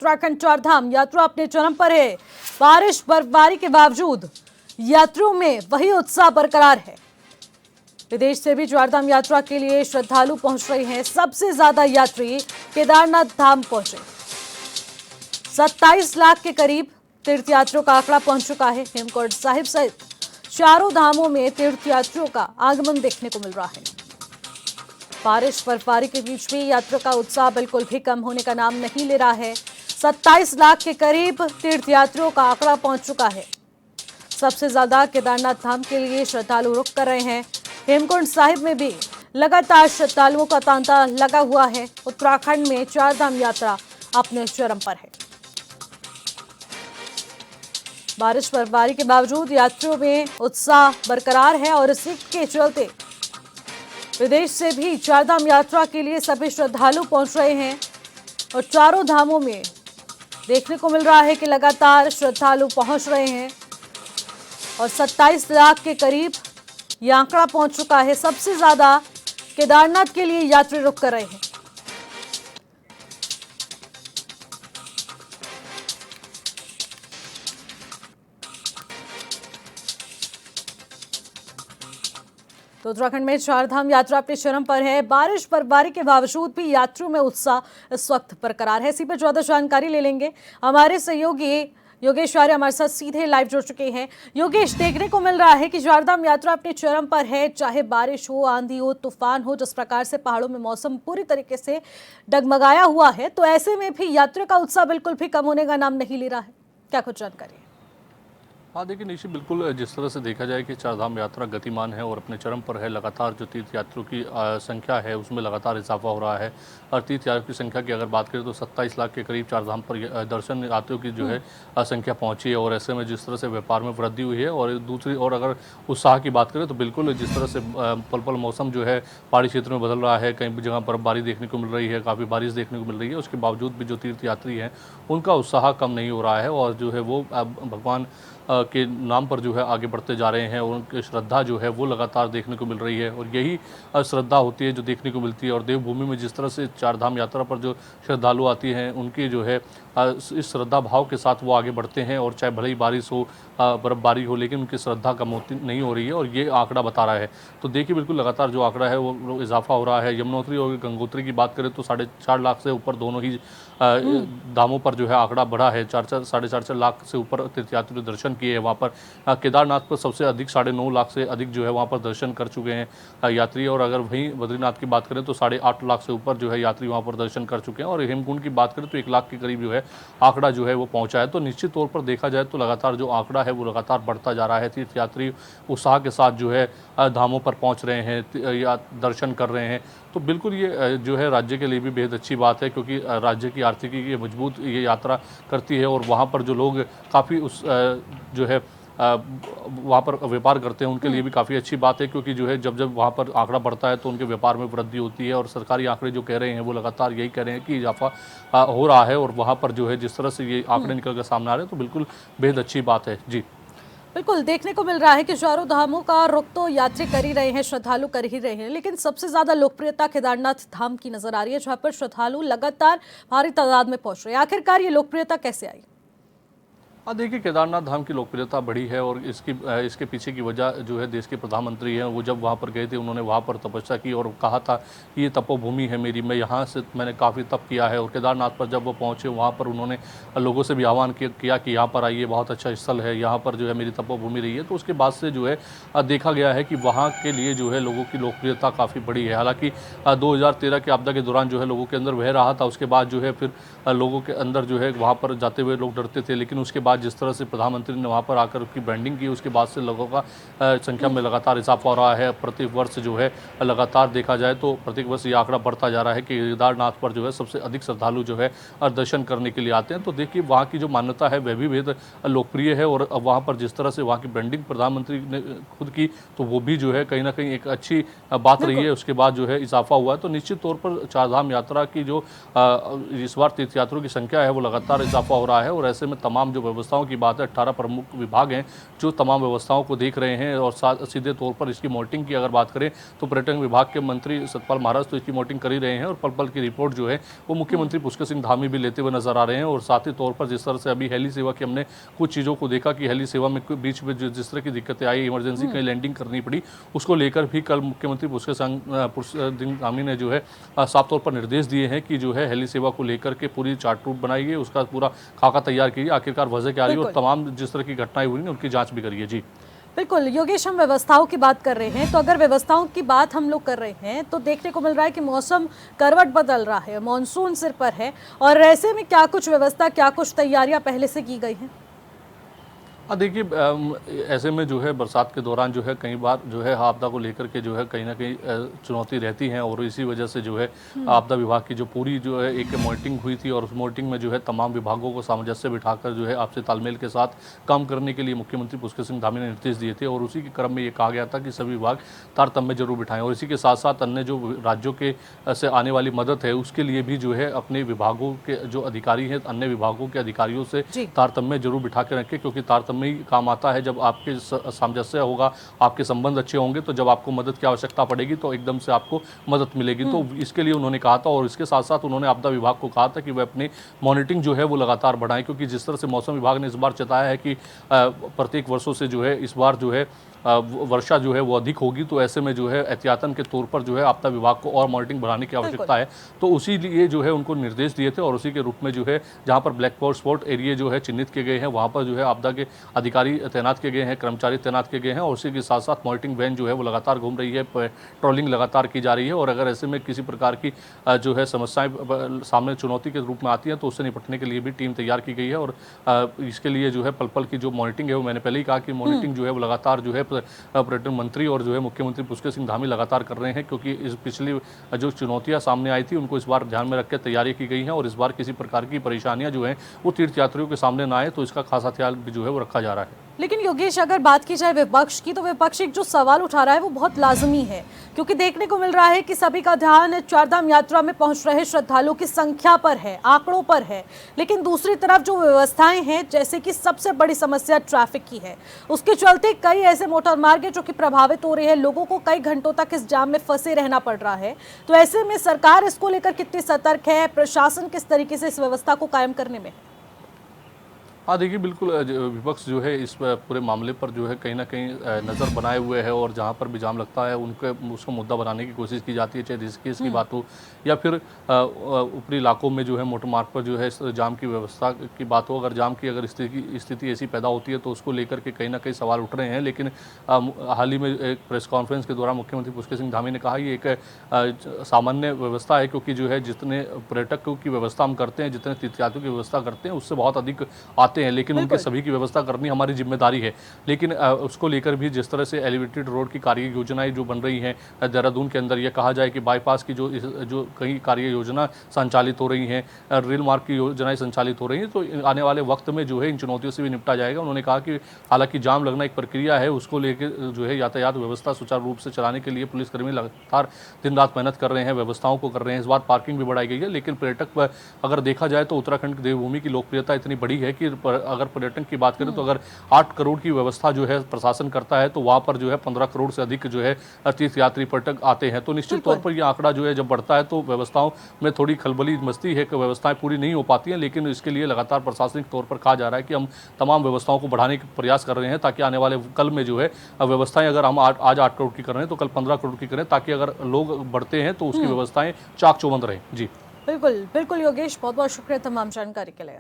उत्तराखंड चारधाम यात्रा अपने चरम पर है। बारिश बर्फबारी के बावजूद यात्रियों में वही उत्साह बरकरार है। विदेश से भी चारधाम यात्रा के लिए श्रद्धालु पहुंच रहे हैं। सबसे ज्यादा यात्री केदारनाथ धाम पहुंचे। 27 लाख के करीब तीर्थयात्रियों का आंकड़ा पहुंच चुका है। हेमकुंड साहिब सहित चारों धामों में तीर्थयात्रियों का आगमन देखने को मिल रहा है। बारिश बर्फबारी के बीच भी यात्रियों का उत्साह बिल्कुल भी कम होने का नाम नहीं ले रहा है। 27 लाख के करीब तीर्थयात्रियों का आंकड़ा पहुंच चुका है। सबसे ज्यादा केदारनाथ धाम के लिए श्रद्धालु रुक कर रहे हैं। हेमकुंड साहिब में भी लगातार श्रद्धालुओं का तांता लगा हुआ है। उत्तराखंड में चारधाम यात्रा अपने चरम पर है। बारिश बर्फबारी के बावजूद यात्रियों में उत्साह बरकरार है और इसी के चलते विदेश से भी चारधाम यात्रा के लिए सभी श्रद्धालु पहुंच रहे हैं। और चारों धामों में देखने को मिल रहा है कि लगातार श्रद्धालु पहुंच रहे हैं और 27 लाख के करीब यह आंकड़ा पहुंच चुका है। सबसे ज्यादा केदारनाथ के लिए यात्री रुक कर रहे हैं। तो उत्तराखंड में चारधाम यात्रा अपने चरम पर है। बारिश बर्फबारी के बावजूद भी यात्रियों में उत्साह इस वक्त बरकरार है। इसी पर ज्यादा जानकारी ले लेंगे। हमारे सहयोगी योगेश आर्य हमारे साथ सीधे लाइव जुड़ चुके हैं। योगेश, देखने को मिल रहा है कि चारधाम यात्रा अपने चरम पर है। चाहे बारिश हो, आंधी हो, तूफान हो, जिस प्रकार से पहाड़ों में मौसम पूरी तरीके से डगमगाया हुआ है, तो ऐसे में भी यात्रियों का उत्साह बिल्कुल भी कम होने का नाम नहीं ले रहा है। क्या कुछ जानकारी है? हाँ देखिए निश्चित बिल्कुल जिस तरह से देखा जाए कि चारधाम यात्रा गतिमान है और अपने चरम पर है। लगातार जो तीर्थयात्रियों की संख्या है उसमें लगातार इजाफा हो रहा है। और तीर्थयात्रियों की संख्या की अगर बात करें तो 27 लाख के करीब चारधाम पर दर्शन यात्रियों की जो है संख्या पहुंची है। और ऐसे में जिस तरह से व्यापार में वृद्धि हुई है और दूसरी और अगर उत्साह की बात करें तो बिल्कुल जिस तरह से पल पल मौसम जो है पहाड़ी क्षेत्र में बदल रहा है, कई जगह बर्फबारी देखने को मिल रही है, काफ़ी बारिश देखने को मिल रही है, उसके बावजूद भी जो तीर्थयात्री हैं उनका उत्साह कम नहीं हो रहा है। और जो है वो भगवान के नाम पर जो है आगे बढ़ते जा रहे हैं और उनकी श्रद्धा जो है वो लगातार देखने को मिल रही है। और यही श्रद्धा होती है जो देखने को मिलती है। और देवभूमि में जिस तरह से चारधाम यात्रा पर जो श्रद्धालु आती हैं उनकी जो है इस श्रद्धा भाव के साथ वो आगे बढ़ते हैं। और चाहे भले ही बारिश हो, बर्फबारी हो, लेकिन उनकी श्रद्धा कम होती नहीं हो रही है और ये आंकड़ा बता रहा है। तो देखिए बिल्कुल लगातार जो आंकड़ा है वो इजाफा हो रहा है। यमुनोत्री और गंगोत्री की बात करें तो 4.5 लाख से ऊपर दोनों ही दामों पर जो है आंकड़ा बढ़ा है। 4.5 लाख से ऊपर तीर्थयात्री दर्शन किए हैं वहाँ पर। केदारनाथ पर सबसे अधिक 9.5 लाख से अधिक जो है वहाँ पर दर्शन कर चुके हैं यात्री। और अगर वहीं बद्रीनाथ की बात करें तो 8.5 लाख से ऊपर जो है यात्री वहाँ पर दर्शन कर चुके हैं। और हेमकुंड की बात करें तो 1 लाख के करीब जो है आंकड़ा जो है वो पहुँचा है। तो निश्चित तौर पर देखा जाए तो लगातार जो आंकड़ा है वो लगातार बढ़ता जा रहा है। तीर्थयात्री उत्साह के साथ जो है धामों पर पहुँच रहे हैं या दर्शन कर रहे हैं। तो बिल्कुल ये जो है राज्य के लिए भी बेहद अच्छी बात है, क्योंकि राज्य की आर्थिकी की मजबूत ये यात्रा करती है। और वहाँ पर जो लोग काफ़ी उस जो है वहाँ पर व्यापार करते हैं उनके लिए भी काफ़ी अच्छी बात है, क्योंकि जो है जब वहाँ पर आंकड़ा बढ़ता है तो उनके व्यापार में वृद्धि होती है। और सरकारी आंकड़े जो कह रहे हैं वो लगातार यही कह रहे हैं कि इजाफा हो रहा है। और वहाँ पर जो है जिस तरह से ये आंकड़े निकल कर सामने आ रहे हैं तो बिल्कुल बेहद अच्छी बात है। जी बिल्कुल, देखने को मिल रहा है कि चारों धामों का रुख तो यात्री कर ही रहे हैं, श्रद्धालु कर ही रहे हैं, लेकिन सबसे ज्यादा लोकप्रियता केदारनाथ धाम की नजर आ रही है, जहां पर श्रद्धालु लगातार भारी तादाद में पहुंच रहे हैं। आखिरकार ये लोकप्रियता कैसे आई? हाँ देखिए केदारनाथ धाम की लोकप्रियता बढ़ी है और इसके पीछे की वजह जो है देश के प्रधानमंत्री हैं, वो जब वहाँ पर गए थे उन्होंने वहाँ पर तपस्या की और कहा था कि ये तपोभूमि है मेरी, मैं यहाँ से मैंने काफ़ी तप किया है। और केदारनाथ पर जब वो पहुँचे वहाँ पर उन्होंने लोगों से भी आह्वान किया कि यहाँ पर आइए, बहुत अच्छा स्थल है, यहाँ पर जो है मेरी तपोभूमि रही है। तो उसके बाद से जो है देखा गया है कि वहाँ के लिए जो है लोगों की लोकप्रियता काफ़ी बढ़ी है। हालाँकि 2013 के आपदा के दौरान जो है लोगों के अंदर वह रहा था, उसके बाद जो है फिर लोगों के अंदर जो है वहाँ पर जाते हुए लोग डरते थे। लेकिन उसके बाद जिस तरह से प्रधानमंत्री ने वहाँ पर आकर उसकी ब्रांडिंग की, उसके बाद से लोगों का संख्या में लगातार इजाफा हो रहा है। प्रति वर्ष जो है लगातार देखा जाए तो प्रत्येक वर्ष ये आंकड़ा बढ़ता जा रहा है कि केदारनाथ पर जो है सबसे अधिक श्रद्धालु जो है दर्शन करने के लिए आते हैं। तो देखिए वहाँ की जो मान्यता है वह भी बेहद लोकप्रिय है। और वहाँ पर जिस तरह से वहाँ की ब्रांडिंग प्रधानमंत्री ने खुद की, तो वो भी जो है कहीं ना कहीं एक अच्छी बात रही है। उसके बाद जो है इजाफा हुआ है। तो निश्चित तौर पर चारधाम यात्रा की जो इस बार तीर्थयात्रियों की संख्या है वो लगातार इजाफा हो रहा है। और ऐसे में तमाम जो व्यवस्थाओं की बात है, 18 प्रमुख विभाग हैं जो तमाम व्यवस्थाओं को देख रहे हैं। और सीधे तौर पर इसकी मॉनिटरिंग की अगर बात करें तो पर्यटन विभाग के मंत्री सतपाल महाराज तो इसकी मॉनिटरिंग कर ही रहे हैं, और पल पल की रिपोर्ट जो है वो मुख्यमंत्री पुष्कर सिंह धामी भी लेते हुए नजर आ रहे हैं। और साथ ही तौर पर जिस तरह से अभी हेली सेवा की हमने कुछ चीज़ों को देखा कि हेली सेवा में बीच में जिस तरह की दिक्कतें आई, इमरजेंसी कहीं लैंडिंग करनी पड़ी, उसको लेकर भी कल मुख्यमंत्री पुष्कर सिंह धामी ने जो है साफ तौर पर निर्देश दिए हैं कि जो है हेली सेवा को लेकर के पूरी चार्ट रूट बनाइए, उसका पूरा खाका तैयार कीजिए, आखिरकार वजह क्या आ रही है, और तमाम जिस तरह की घटनाएं हुई हैं उनकी जांच भी करिए। जी बिल्कुल योगेश, हम व्यवस्थाओं की बात कर रहे हैं, तो अगर व्यवस्थाओं की बात हम लोग कर रहे हैं तो देखने को मिल रहा है कि मौसम करवट बदल रहा है, मॉनसून सिर पर है, और ऐसे में क्या कुछ व्यवस्था, क्या कुछ तैयारियां पहले से की गई हैं? हाँ देखिए, ऐसे में जो है बरसात के दौरान जो है कई बार जो है आपदा को लेकर के जो है कहीं ना कहीं चुनौती रहती है, और इसी वजह से जो है आपदा विभाग की जो पूरी जो है एक मॉनिटरिंग हुई थी, और उस मॉनिटरिंग में जो है तमाम विभागों को सामंजस्य बिठाकर जो है आपसे तालमेल के साथ काम करने के लिए मुख्यमंत्री पुष्कर सिंह धामी ने निर्देश दिए थे। और उसी के क्रम में ये कहा गया था कि सभी विभाग तारतम्य जरूर बिठाएं, और इसी के साथ साथ अन्य जो राज्यों के से आने वाली मदद है उसके लिए भी जो है अपने विभागों के जो अधिकारी हैं अन्य विभागों के अधिकारियों से तारतम्य जरूर बिठा के रखें, क्योंकि तारतम्य ही काम आता है। जब आपके सामंजस्य होगा, आपके संबंध अच्छे होंगे, तो जब आपको मदद की आवश्यकता पड़ेगी तो एकदम से आपको मदद मिलेगी। तो इसके लिए उन्होंने कहा था, और इसके साथ साथ उन्होंने आपदा विभाग को कहा था कि वह अपनी मॉनिटरिंग जो है वो लगातार बढ़ाएं, क्योंकि जिस तरह से मौसम विभाग ने इस बार चेताया है कि प्रत्येक वर्षों से जो है इस बार जो है वर्षा जो है वो अधिक होगी, तो ऐसे में जो है एहतियातन के तौर पर जो है आपदा विभाग को और मॉनिटरिंग बढ़ाने की आवश्यकता है। तो उसी लिए जो है उनको निर्देश दिए थे, और उसी के रूप में जो है जहां पर ब्लैक स्पॉट एरिया जो है चिन्हित किए गए हैं, वहां पर जो है आपदा के अधिकारी तैनात किए गए हैं, कर्मचारी तैनात किए गए हैं, और उसी के साथ साथ मॉनिटरिंग वैन जो है वो लगातार घूम रही है, पेट्रोलिंग लगातार की जा रही है। और अगर ऐसे में किसी प्रकार की जो है समस्याएं सामने चुनौती के रूप में आती हैं तो उससे निपटने के लिए भी टीम तैयार की गई है। और इसके लिए जो है पल पल की जो मॉनिटरिंग है वो मैंने पहले ही कहा कि मॉनिटरिंग जो है वो लगातार जो है पर्यटन मंत्री और जो है मुख्यमंत्री पुष्कर सिंह धामी लगातार कर रहे हैं, क्योंकि इस पिछली जो चुनौतियां सामने आई थी उनको इस बार ध्यान में रखकर तैयारी की गई है, और इस बार किसी प्रकार की परेशानियां जो हैं वो तीर्थयात्रियों के सामने ना आए, तो इसका खासा ख्याल भी जो है वो रखा जा रहा है। लेकिन योगेश, अगर बात की जाए विपक्ष की, तो विपक्ष एक जो सवाल उठा रहा है वो बहुत लाजमी है, क्योंकि देखने को मिल रहा है कि सभी का ध्यान चारधाम यात्रा में पहुंच रहे श्रद्धालुओं की संख्या पर है, आंकड़ों पर है, लेकिन दूसरी तरफ जो व्यवस्थाएं हैं, जैसे कि सबसे बड़ी समस्या ट्रैफिक की है, उसके चलते कई ऐसे मोटर मार्ग है जो कि प्रभावित हो रहे हैं, लोगों को कई घंटों तक इस जाम में फंसे रहना पड़ रहा है। तो ऐसे में सरकार इसको लेकर कितनी सतर्क है, प्रशासन किस तरीके से इस व्यवस्था को कायम करने में? हाँ देखिए, बिल्कुल विपक्ष जो है इस पूरे मामले पर जो है कहीं ना कहीं नज़र बनाए हुए है, और जहाँ पर भी जाम लगता है उनके उसको मुद्दा बनाने की कोशिश की जाती है, चाहे ऋषिकेश की बात हो या फिर ऊपरी इलाकों में जो है मोटर मार्ग पर जो है जाम की व्यवस्था की बात हो। अगर जाम की अगर स्थिति ऐसी पैदा होती है तो उसको लेकर के कहीं ना कहीं सवाल उठ रहे हैं। लेकिन हाल ही में एक प्रेस कॉन्फ्रेंस के दौरान मुख्यमंत्री पुष्कर सिंह धामी ने कहा ये एक सामान्य व्यवस्था है, क्योंकि जो है जितने पर्यटकों की व्यवस्था हम करते हैं, जितने तीर्थयात्रियों की व्यवस्था करते हैं, उससे बहुत अधिक आते हैं, लेकिन उनके सभी की व्यवस्था करनी हमारी जिम्मेदारी है। लेकिन उसको लेकर भी जिस तरह से एलिवेटेड रोड की कार्य योजनाएं जो बन रही हैं देहरादून के अंदर, यह कहा जाए कि बाईपास की जो कई कार्य योजना संचालित हो रही हैं, रेल मार्ग की योजनाएं संचालित हो रही हैं, तो आने वाले वक्त में जो है इन चुनौतियों से भी निपटा जाएगा। उन्होंने कहा कि हालांकि जाम लगना एक प्रक्रिया है, उसको लेकर जो है यातायात व्यवस्था सुचारू रूप से चलाने के लिए पुलिसकर्मी लगातार दिन रात मेहनत कर रहे हैं, व्यवस्थाओं को कर रहे हैं। इस बार पार्किंग भी बढ़ाई गई है, लेकिन पर्यटक पर अगर देखा जाए तो उत्तराखंड की देवभूमि की लोकप्रियता इतनी बड़ी है कि अगर पर्यटन की बात करें तो अगर 8 करोड़ की व्यवस्था जो है प्रशासन करता है तो वहां पर जो है 15 करोड़ से अधिक जो है तीर्थयात्री पर्यटक आते हैं। तो निश्चित तौर पर यह आंकड़ा जो है जब बढ़ता है तो व्यवस्थाओं में थोड़ी खलबली मचती है कि व्यवस्थाएं पूरी नहीं हो पाती हैं, लेकिन इसके लिए लगातार प्रशासनिक तौर पर कहा जा रहा है कि हम तमाम व्यवस्थाओं को बढ़ाने के प्रयास कर रहे हैं, ताकि आने वाले कल में जो है व्यवस्थाएं अगर हम आज 8 करोड़ की कर रहे हैं तो कल 15 करोड़ की करें, ताकि अगर लोग बढ़ते हैं तो उसकी व्यवस्थाएं चाक चौबंद रहें। जी बिल्कुल बिल्कुल योगेश, बहुत बहुत शुक्रिया तमाम जानकारी के लिए।